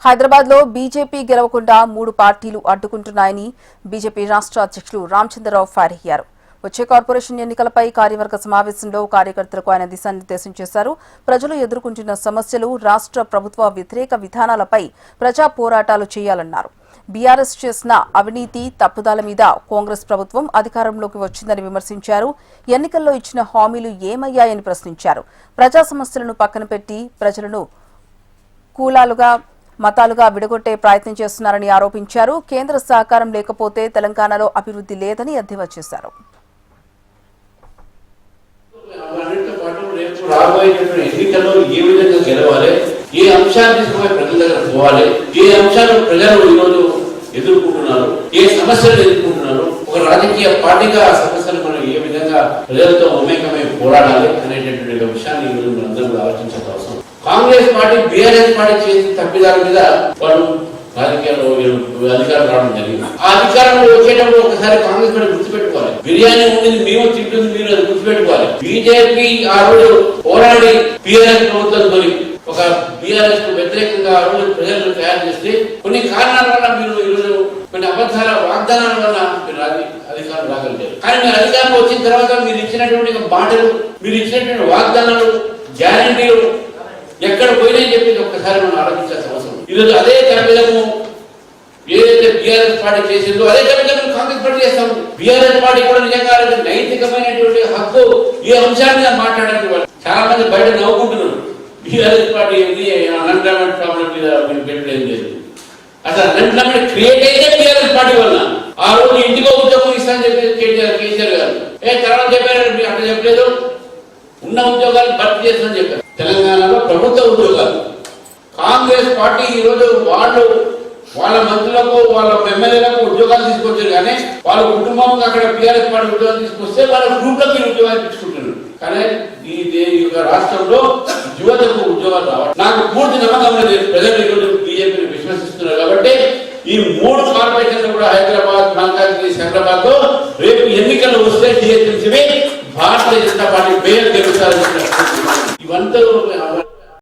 హైదరాబాద్ లో బీజేపీ గెలవకుండా 3 పార్టీలు అడ్డుకుంటున్నాయని బీజేపీ రాష్ట్ర అధ్యక్షులు రామచంద్రరావు ఫైర్ అయ్యారు. వచ్చే కార్పొరేషన్ ఎన్నికలపై కార్యవర్గ సమావేశంలో కార్యకర్తలకు ఆయన దిశానిర్దేశం చేశారు. ప్రజలు ఎదుర్కొంటున్న సమస్యలు, రాష్ట్ర ప్రభుత్వ వ్యతిరేక విధానాలపై ప్రజా పోరాటాలు చేయాలన్నారు. బీఆర్ఎస్ చేసిన అవినీతి తప్పుదాల మీద కాంగ్రెస్ ప్రభుత్వం అధికారంలోకి వచ్చిందని విమర్శించారు. ఎన్నికల్లో ఇచ్చిన హామీలు ఏమయ్యాయని ప్రశ్నించారు. ప్రజా సమస్యలను పక్కన పెట్టి ప్రజలను కులాలుగా మతాలుగా విడగొట్టే ప్రయత్నం చేస్తున్నారని ఆరోపించారు. కేంద్ర సహకారం లేకపోతే తెలంగాణలో అభివృద్ధి లేదని ఎద్దేవా చేశారు. ఎన్నికల్లో ఏ విధంగా గెలవాలి, ఏ అంశాలు తీసుకుపోయి ప్రజల దగ్గర పోవాలి, ఏ అంశాలు ప్రజలు ఈరోజు ఎదుర్కొంటున్నారు, ఏ సమస్యలు ఎదుర్కొంటున్నారు, ఒక రాజకీయ పార్టీగా ఆ సమస్యలు మనం ఏ విధంగా ప్రజలతో మమేకమై పోరాడాలి అనేటటువంటి విషయాన్ని ఈరోజు మనందరూ ఆలోచించాల్సిన అవసరం. కాంగ్రెస్ పార్టీ బీఆర్ఎస్ పార్టీ చేసిన తప్పిదాల మీద వాళ్ళు రాజకీయాల్లో అధికారం రావడం జరిగింది. ఆ అధికారంలో వచ్చేటప్పుడు ఒకసారి కాంగ్రెస్ పార్టీ గుర్తుపెట్టుకోవాలి, బిర్యానీ ఉండేది మేము తింటుంది మీరు అది గుర్తుపెట్టుకోవాలి. బీజేపీ ఆ రోజు పోరాడి బీఆర్ఎస్ ప్రభుత్వంతో ఒక బీఆర్ఎస్ కు వ్యతిరేకంగా ఆ రోజు ప్రజలను తయారు చేస్తే కొన్ని కారణాల వల్ల మీరు ఈరోజు కొన్ని అబద్ధాల వాగ్దానాల వల్ల మీరు అధికారం రాగలిగారు. కానీ మీరు అధికారం వచ్చిన తర్వాత మీరు ఇచ్చినటువంటి మాటలు, మీరు ఇచ్చినటువంటి వాగ్దానాలు, గ్యారంటీలు ఎక్కడ పోయినాయని చెప్పి ఒక్కసారి మనం ఆలోచించాల్సిన అవసరం. ఈరోజు అదే తప్పిదము ఏదైతే బీఆర్ఎస్ పార్టీ చేసిందో అదే తప్పిదము కాంగ్రెస్ పార్టీ చేస్తాము. బీఆర్ఎస్ పార్టీ కూడా నిజంగా నైతికమైనటువంటి హక్కు ఈ అంశాన్ని మాట్లాడడానికి వాళ్ళు చాలా మంది బయట నవ్వుకుంటున్నారు. బీఆర్ఎస్ పార్టీ ఏంది అన్ఎంప్లాయ్మెంట్ ప్రాబ్లం మీద పెట్టలేదు లేదు. అసలు అన్ఎంప్లాయ్మెంట్ క్రియేట్ అయితే బీఆర్ఎస్ పార్టీ వల్ల. ఆ రోజు ఇంటికో ఉద్యోగం ఇస్తానని చెప్పి కేసీఆర్ గారు తర్వాత చెప్పారు అట్లా చెప్పలేదు, ఉన్న ఉద్యోగాలు భర్తీ చేస్తామని చెప్పారు. తెలంగాణలో ప్రభుత్వ ఉద్యోగాలు కాంగ్రెస్ పార్టీ ఈరోజు వాళ్ళ మంత్రులకు వాళ్ళ ఎమ్మెల్యేలకు ఉద్యోగాలు తీసుకొచ్చారు. కానీ వాళ్ళ కుటుంబం అక్కడ బీఆర్ఎస్ పార్టీ ఉద్యోగాలు తీసుకొస్తే వాళ్ళ గ్రూప్ లో మీరు ఉద్యోగాలు తీసుకుంటున్నారు. కానీ ఈ రాష్ట్రంలో యువతకు ఉద్యోగాలు రావాలి. నాకు పూర్తి నమ్మకం లేదు, ప్రజలు ఈరోజు బీజేపీని విశ్వసిస్తున్నారు. కాబట్టి ఈ 3 కార్పొరేషన్లు కూడా హైదరాబాద్, మల్కాజ్గిరి, సికింద్రాబాద్ లో రేపు ఎన్నికలు వస్తే టీఎస్ఎంసీ భారతీయ జనతా పార్టీ పేరు గెలుస్తారు. ఇవంతా